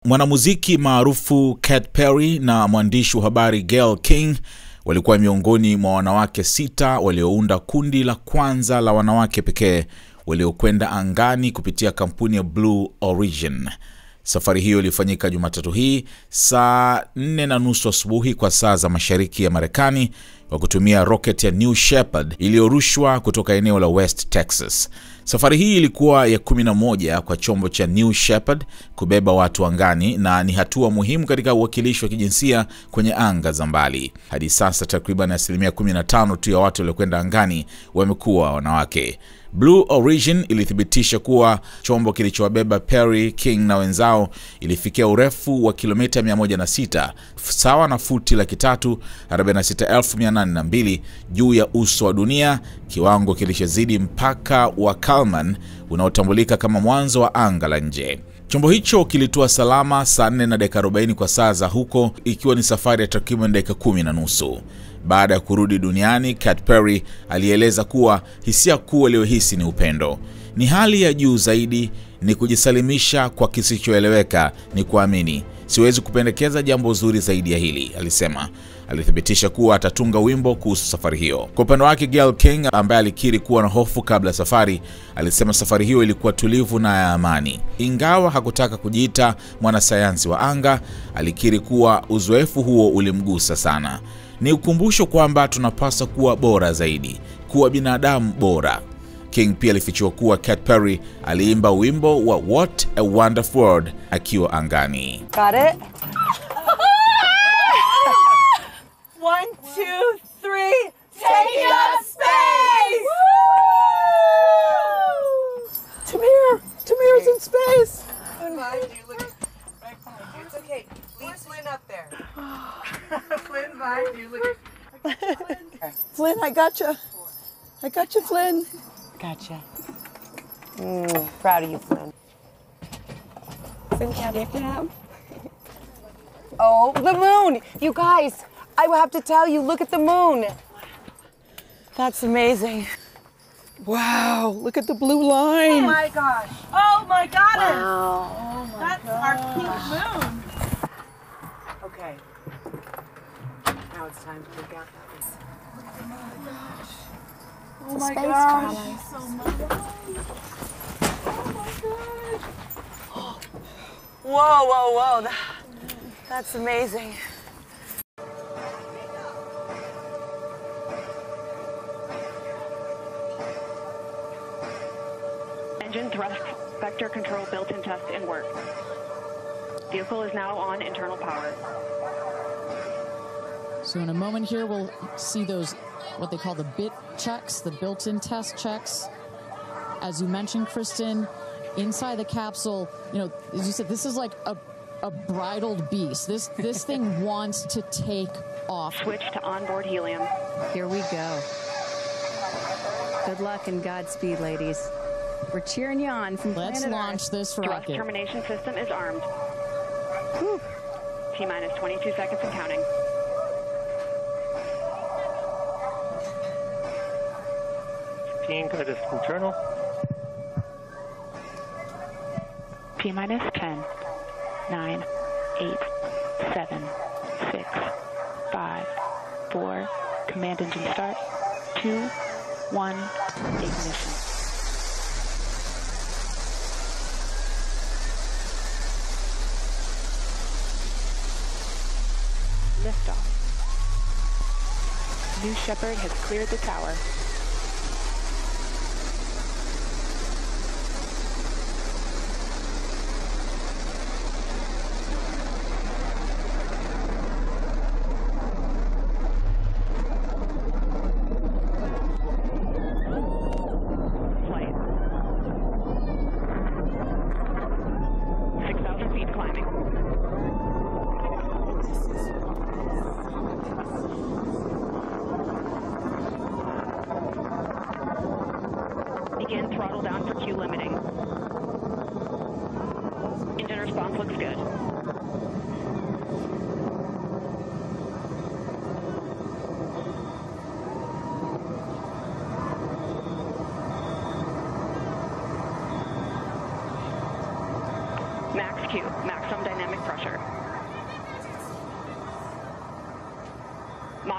Mwanamuziki maarufu Katy Perry na mwandishi wa habari Gayle King walikuwa miongoni mwa wanawake 6 waliounda kundi la kwanza la wanawake pekee waliokwenda angani kupitia kampuni ya Blue Origin. Safari hiyo ilifanyika Jumatatu hii saa 4:30 asubuhi kwa saa za mashariki ya Marekani kwa kutumia rocket ya New Shepard iliyorushwa kutoka eneo la West Texas. Safari hii ilikuwa ya 11 kwa chombo cha New Shepard kubeba watu angani na ni hatua muhimu katika uwakilishi wa kijinsia kwenye anga za mbali. Hadi sasa takriban 15% tu ya watu waliokwenda angani wamekuwa wanawake. Blue Origin ilithibitisha kuwa chombo kilichowabeba Perry, King na wenzao ilifikia urefu wa kilomita 106, sawa na futi 346,802 juu ya uso wa dunia, kiwango kilichozidi mpaka wa Kallman unaotambulika kama mwanzo wa anga la nje. Chombo hicho kilitua salama saa 4:40 kwa saa za huko, ikiwa ni safari ya takriban dakika 10:30. Baada ya kurudi duniani, Katy Perry alieleza kuwa hisia kuu aliyohisi ni upendo. Ni hali ya juu zaidi, ni kujisalimisha kwa kisichoeleweka, ni kuamini. Siwezi kupendekeza jambo zuri zaidi ya hili, alisema. Alithibitisha kuwa atatunga wimbo kuhusu safari hiyo. Kwa upande wake, Gayle King ambaye alikiri kuwa na hofu kabla ya safari, alisema safari hiyo ilikuwa tulivu na ya amani. Ingawa hakutaka kujiita mwanasayansi wa anga, alikiri kuwa uzoefu huo ulimgusa sana. Ni ukumbusho kwamba tunapaswa kuwa bora zaidi, kuwa binadamu bora. King pia alifichua kuwa Katy Perry aliimba wimbo wa What a Wonderful World akiwa angani. Got it? 1, 2, 3, taking up space! Tamir's in space! It's okay. Leave Flynn up there. Flynn, bye. Flynn, I gotcha. I gotcha, Flynn. Gotcha. Proud of you, Flynn. Oh, the moon! You guys, I will have to tell you, look at the moon. That's amazing. Wow, look at the blue line. Oh my gosh. Oh my goddess. Wow. Oh my That's gosh. Our pink moon. Okay. Now it's time to look out that way. Oh my gosh. She's so much. Oh my gosh. Whoa, whoa, whoa. That's amazing. Engine thrust vector control built-in test in work. Vehicle is now on internal power. So in a moment here, we'll see those, what they call the bit checks, the built-in test checks. As you mentioned, Kristen, inside the capsule, you know, as you said, this is like a bridled beast. This thing wants to take off. Switch to onboard helium. Here we go. Good luck and Godspeed, ladies. We're cheering you on from Let's planet launch Earth. this Thrust rocket. termination system is armed. Whew. T-minus 22 seconds and counting. Guidance internal. T-minus 10, 9, 8, 7, 6, 5, 4, command engine start, 2, 1, ignition. Liftoff. New Shepard has cleared the tower. Flight. 6,000 feet climbing.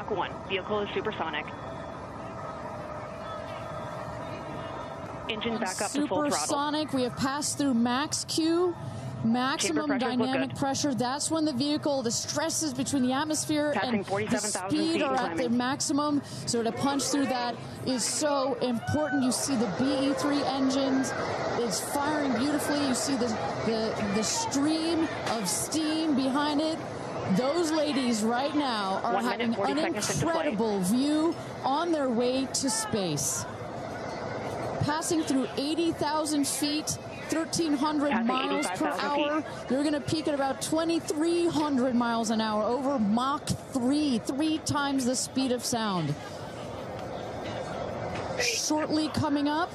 Mach 1. Vehicle is supersonic. Engine back up to full throttle. Supersonic, we have passed through max Q, maximum dynamic pressure. That's when the vehicle, the stresses between the atmosphere and the speed are at their maximum. So to punch through that is so important. You see the BE3 engines, it's firing beautifully. You see the stream of steam behind it. Those ladies right now are having an incredible view on their way to space. Passing through 80,000 feet, 1,300 miles per hour. They're going to peak at about 2,300 miles an hour over Mach 3, 3 times the speed of sound. Shortly coming up,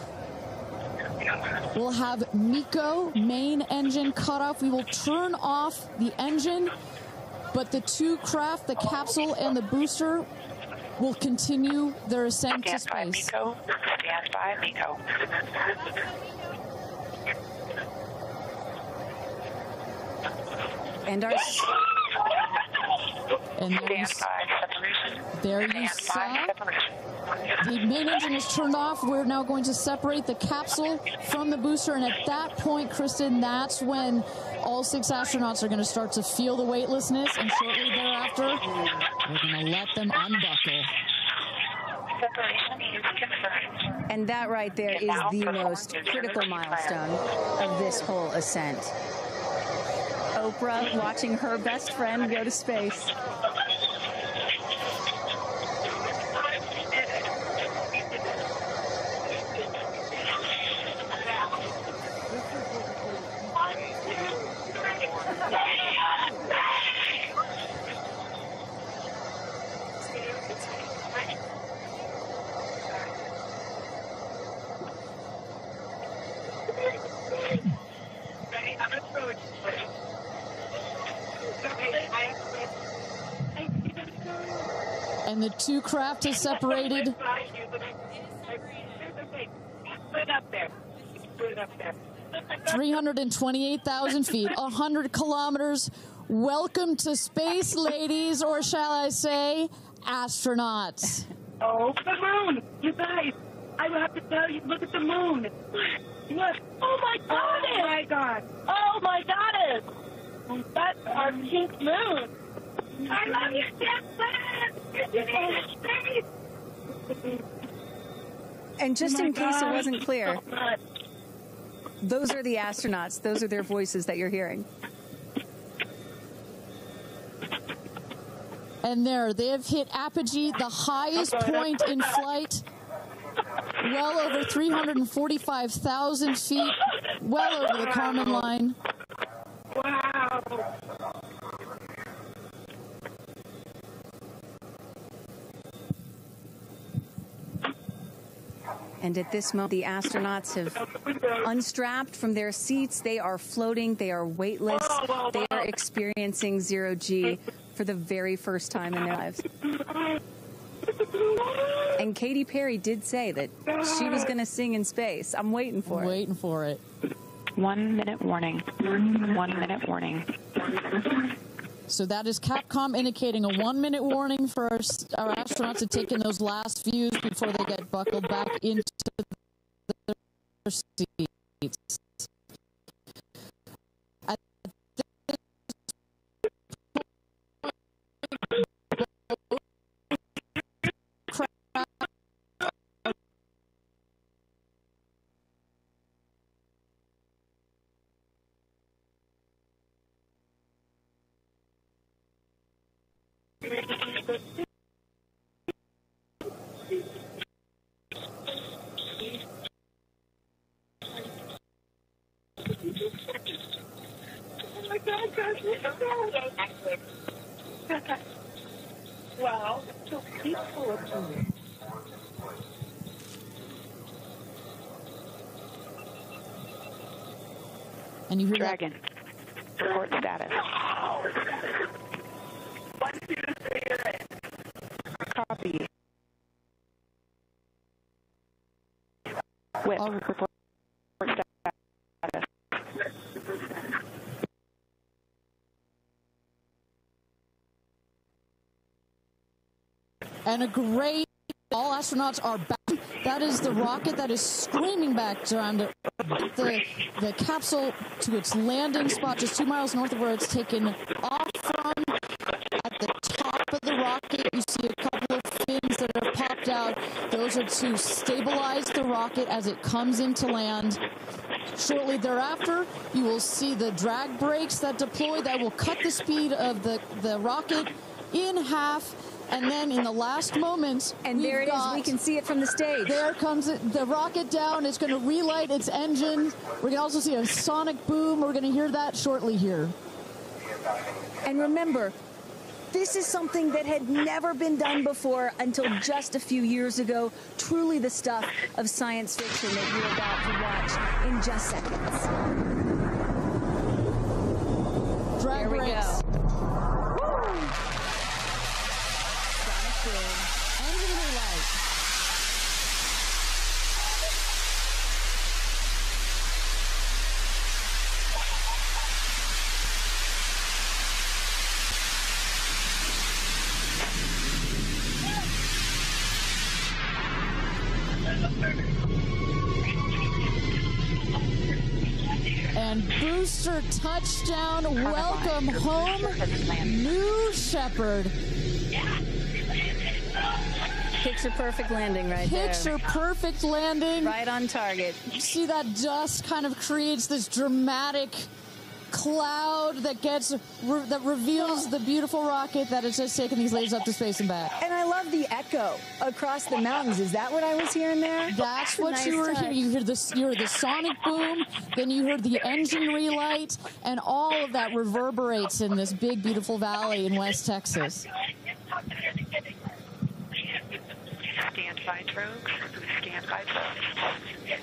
we'll have MECO, main engine cutoff. We will turn off the engine, but the two craft, the capsule and the booster, will continue their ascent to space. Stand by, MECO. And our... And there you saw the main engine is turned off. We're now going to separate the capsule from the booster, and at that point, Kristen, that's when all 6 astronauts are going to start to feel the weightlessness, and shortly thereafter, we're going to let them unbuckle. Separation is confirmed. And that right there is the most critical milestone of this whole ascent. Oprah watching her best friend go to space. And the two craft is separated. 328,000 feet, 100 kilometers. Welcome to space, ladies, or shall I say, astronauts. Oh, the moon! You guys, I have to tell you, look at the moon. Look. Oh my God! Oh my God! Oh my goddess! That's our pink moon. I love you, Jackson! And just in case it wasn't clear, those are the astronauts. Those are their voices that you're hearing. And there, they have hit apogee, the highest point in flight, well over 345,000 feet, well over the Kármán line. Wow! And at this moment, the astronauts have unstrapped from their seats. They are floating. They are weightless. They are experiencing zero-G for the very first time in their lives. And Katy Perry did say that she was going to sing in space. I'm waiting for it. Waiting for it. 1 minute warning. 1 minute warning. So that is Capcom indicating a 1 minute warning for our astronauts to take in those last views before they get buckled back into their seats. At Wow, so peaceful up here. And you hear Dragon. Report status. Copy. Whip. Report status. And a great, all astronauts are back. That is the rocket that is screaming back down to the capsule to its landing spot just 2 miles north of where it's taken off from. At the top of the rocket, you see a couple of fins that have popped out. Those are to stabilize the rocket as it comes into land. Shortly thereafter, you will see the drag brakes that deploy that will cut the speed of the rocket in half. And then in the last moments, and there it is. We can see it from the stage. There comes the rocket down. It's going to relight its engine. We're going to also see a sonic boom. We're going to hear that shortly here. And remember, this is something that had never been done before until just a few years ago. Truly the stuff of science fiction that you're about to watch in just seconds. Drag brakes. Engine relight. And booster touchdown, welcome home, New Shepard. Picture perfect landing right there. Picture perfect landing. Right on target. See that dust kind of creates this dramatic cloud that reveals the beautiful rocket that has just taken these ladies up to space and back. And I love the echo across the mountains. Is that what I was hearing there? That's what you were hearing. You heard the sonic boom, then you heard the engine relight, and all of that reverberates in this big, beautiful valley in West Texas. Stand by drogues. Stand by drogues.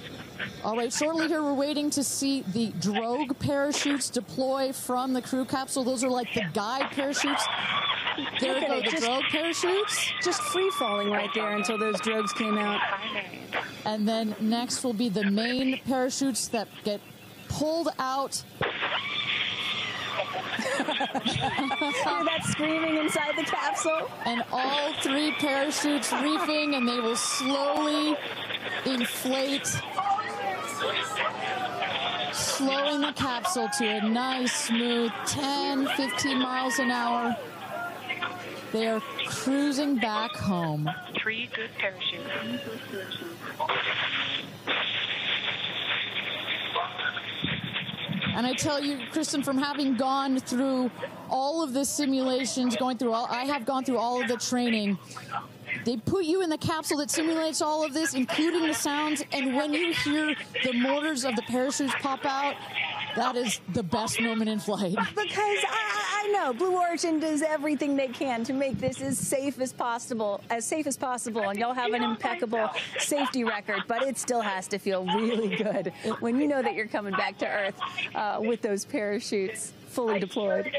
All right, shortly here we're waiting to see the drogue parachutes deploy from the crew capsule. Those are like the guide parachutes. There go the drogue parachutes. Just free falling right there until those drogues came out. And then next will be the main parachutes that get pulled out. Hear that screaming inside the capsule? And all three parachutes reefing, and they will slowly inflate, slowing the capsule to a nice, smooth 10, 15 miles an hour. They are cruising back home. 3 good parachutes. And I tell you, Kristen, from having gone through all of the simulations, I have gone through all of the training. They put you in the capsule that simulates all of this, including the sounds, and when you hear the motors of the parachutes pop out, that is the best moment in flight. Because I know Blue Origin does everything they can to make this as safe as possible, and y'all have an impeccable safety record, but it still has to feel really good when you know that you're coming back to Earth with those parachutes fully deployed.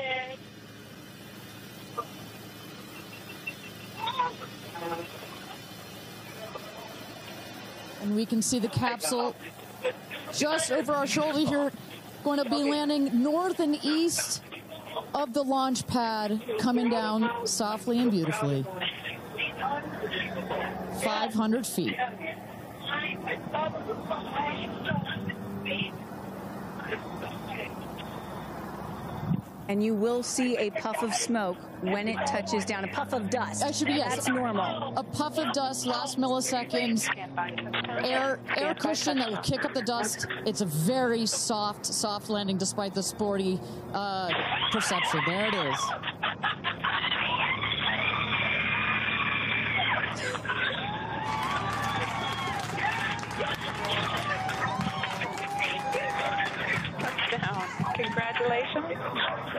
And we can see the capsule just over our shoulder here, going to be landing north and east of the launch pad, coming down softly and beautifully. 500 feet. And you will see a puff of smoke when it touches down, a puff of dust. That should be, yes. That's normal. A puff of dust, last milliseconds, air cushion that will kick up the dust. It's a very soft landing despite the sporty perception. There it is. Touchdown. Congratulations,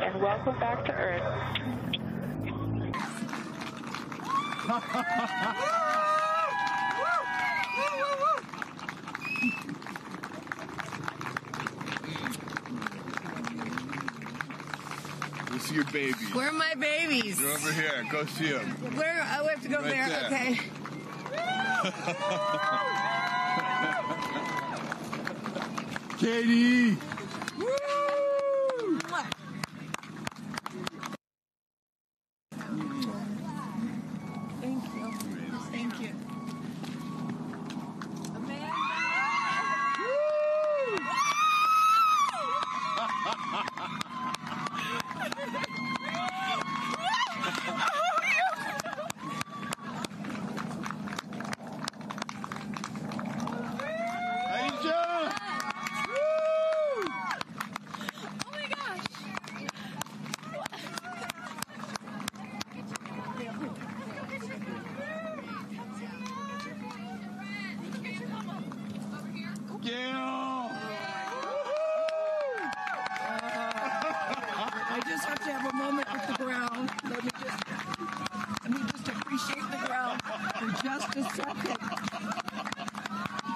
and welcome back to Earth. Let's see your baby. Where are my babies? They're over here. Go see them. Where? Oh, we have to go Right there. there. Okay. Katie! Thank you.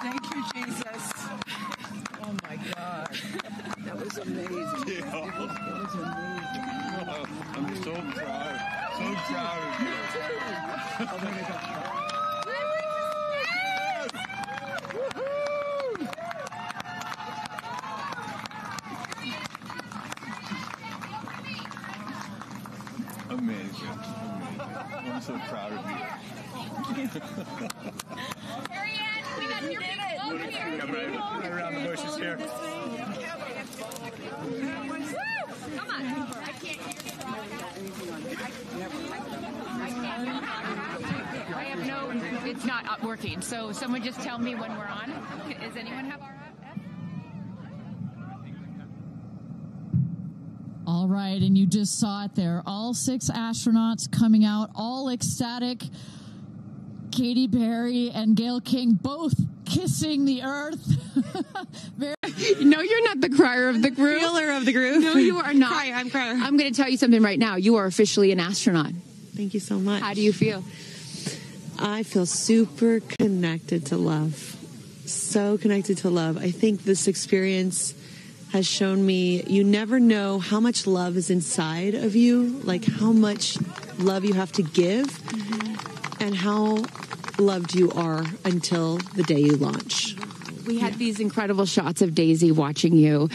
Thank you, Jesus. Oh my God. That was amazing. Yeah. That was amazing. I'm so proud. So proud of you. Oh my God. Amazing. I'm so proud of you. Come right around the bushes here. Come on. I can't hear I have no, it's not working. So someone just tell me when we're on. Does anyone have our app? All right, and you just saw it there. All 6 astronauts coming out, all ecstatic. Katy Perry and Gayle King both kissing the earth. No, you're not the crier of the group. Feeler of the group. No, you are not. I'm crier. I'm going to tell you something right now. You are officially an astronaut. Thank you so much. How do you feel? I feel super connected to love. So connected to love. I think this experience has shown me you never know how much love is inside of you, like how much love you have to give, and how loved you are until the day you launch. We had these incredible shots of Daisy watching you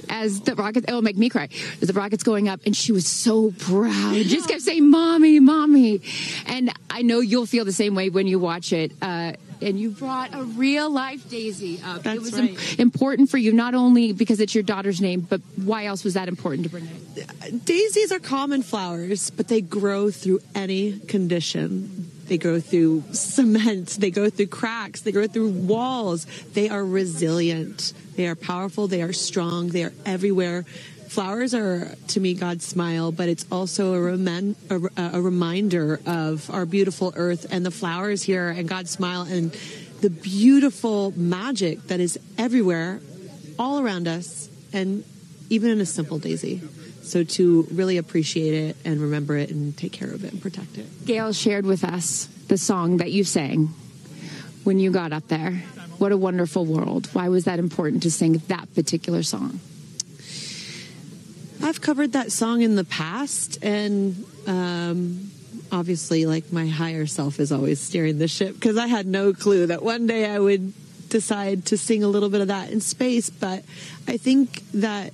as the rocket, it'll make me cry, as the rocket's going up, and she was so proud. Just kept saying, "Mommy, Mommy." And I know you'll feel the same way when you watch it. And you brought a real life Daisy up. That's it was right. important for you, not only because it's your daughter's name, but why else was that important to bring it? Daisies are common flowers, but they grow through any condition. They grow through cement. They go through cracks. They go through walls. They are resilient. They are powerful. They are strong. They are everywhere. Flowers are, to me, God's smile, but it's also a reminder of our beautiful earth and the flowers here and God's smile and the beautiful magic that is everywhere, all around us, and even in a simple daisy. So to really appreciate it and remember it and take care of it and protect it. Gayle shared with us the song that you sang when you got up there. What a wonderful world. Why was that important to sing that particular song? I've covered that song in the past, and obviously, like, my higher self is always steering the ship, because I had no clue that one day I would decide to sing a little bit of that in space. But I think that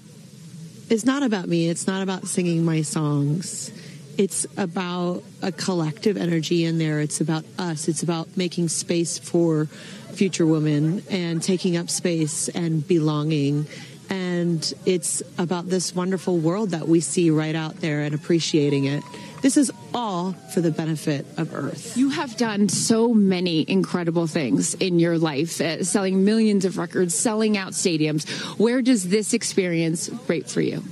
it's not about me. It's not about singing my songs. It's about a collective energy in there. It's about us. It's about making space for future women and taking up space and belonging. And it's about this wonderful world that we see right out there and appreciating it. This is all for the benefit of Earth. You have done so many incredible things in your life, selling millions of records, selling out stadiums. Where does this experience rate for you?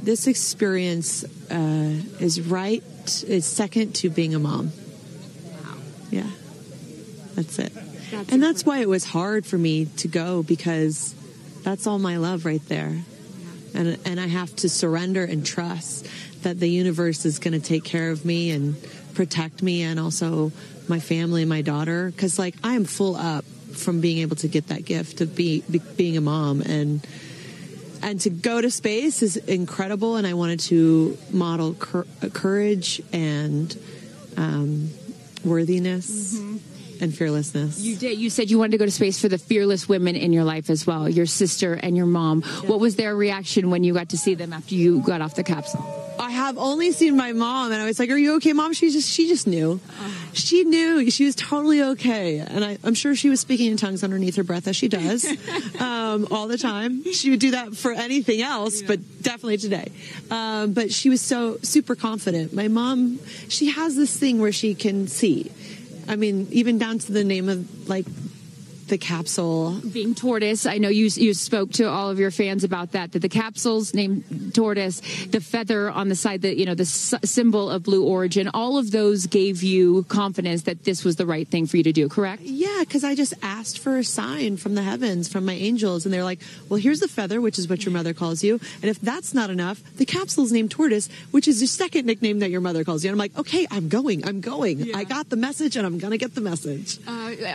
This experience is second to being a mom. Wow. Yeah, that's it. That's why it was hard for me to go, because that's all my love right there. And I have to surrender and trust that the universe is going to take care of me and protect me, and also my family and my daughter. Because, like, I am full up from being able to get that gift of being a mom. And to go to space is incredible. And I wanted to model courage and worthiness. Mm-hmm. And fearlessness. You did. You said you wanted to go to space for the fearless women in your life as well, your sister and your mom. Yeah. What was their reaction when you got to see them after you got off the capsule? I have only seen my mom, and I was like, "Are you okay, Mom?" She just knew. She knew. She was totally okay. And I'm sure she was speaking in tongues underneath her breath, as she does all the time. She would do that for anything else, but definitely today. But she was so super confident. My mom, she has this thing where she can see. I mean, even down to the name of, like, the capsule being tortoise. I know you spoke to all of your fans about that the capsule's named tortoise, the feather on the side, the symbol of Blue Origin, all of those gave you confidence that this was the right thing for you to do, correct? Yeah, because I just asked for a sign from the heavens, from my angels, and they're like, well, here's the feather, which is what your mother calls you, and if that's not enough, the capsule's named tortoise, which is your second nickname that your mother calls you. And I'm like, okay, I'm going. Yeah. I got the message, and I'm going to get the message.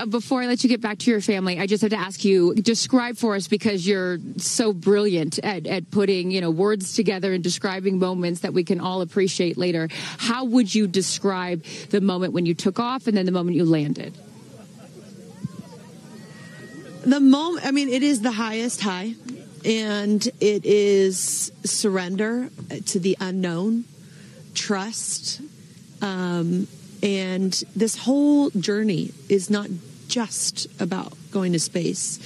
Before I let you get back to your family, I just have to ask you, describe for us, because you're so brilliant at putting, words together and describing moments that we can all appreciate later. How would you describe the moment when you took off and then the moment you landed? The moment, it is the highest high, and it is surrender to the unknown, trust, and this whole journey is not just about going to space.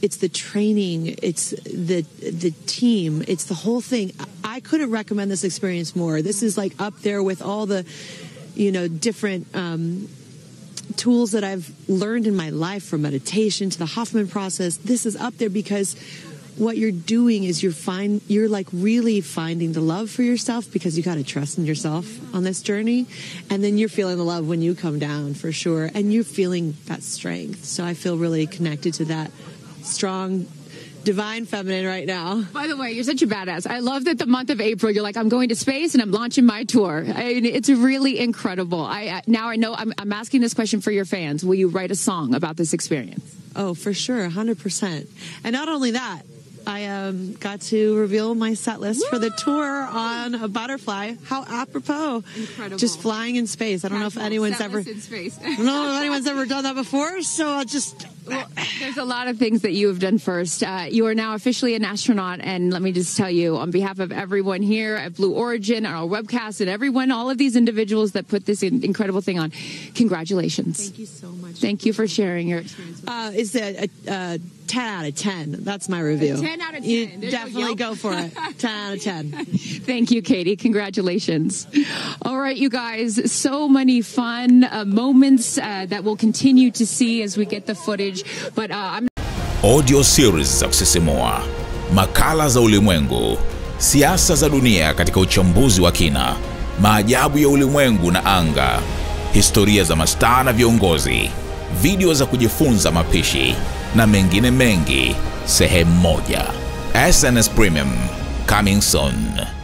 It's the training, it's the team, it's the whole thing. I couldn't recommend this experience more. This is like up there with all the, different tools that I've learned in my life, from meditation to the Hoffman process. This is up there because what you're doing is you're like really finding the love for yourself, because you got to trust in yourself on this journey. And then you're feeling the love when you come down, for sure. And you're feeling that strength. So I feel really connected to that strong, divine feminine right now. By the way, you're such a badass. I love that the month of April, you're like, I'm going to space and I'm launching my tour. It's really incredible. Now I know I'm asking this question for your fans. Will you write a song about this experience? Oh, for sure. 100%. And not only that, I got to reveal my set list for the tour on a butterfly. How apropos. Incredible. Just flying in space. I don't know if anyone's ever done that before, so I'll just... Well, there's a lot of things that you have done first. You are now officially an astronaut, and let me just tell you, on behalf of everyone here at Blue Origin, our webcast, and everyone, all of these individuals that put this incredible thing on, congratulations. Thank you so much. Thank you for sharing your experience. It's a 10 out of 10. That's my review. 10 out of 10. You definitely go for it. 10 out of 10. Thank you, Katy. Congratulations. All right, you guys, so many fun moments that we'll continue to see as we get the footage. But audio series za kusisimua, makala za ulimwengu, siasa za dunia katika uchambuzi wa kina, maajabu ya ulimwengu na anga, historia za mastaa na viongozi, video za kujifunza mapishi na mengine mengi, sehemu moja. SNS Premium, coming soon.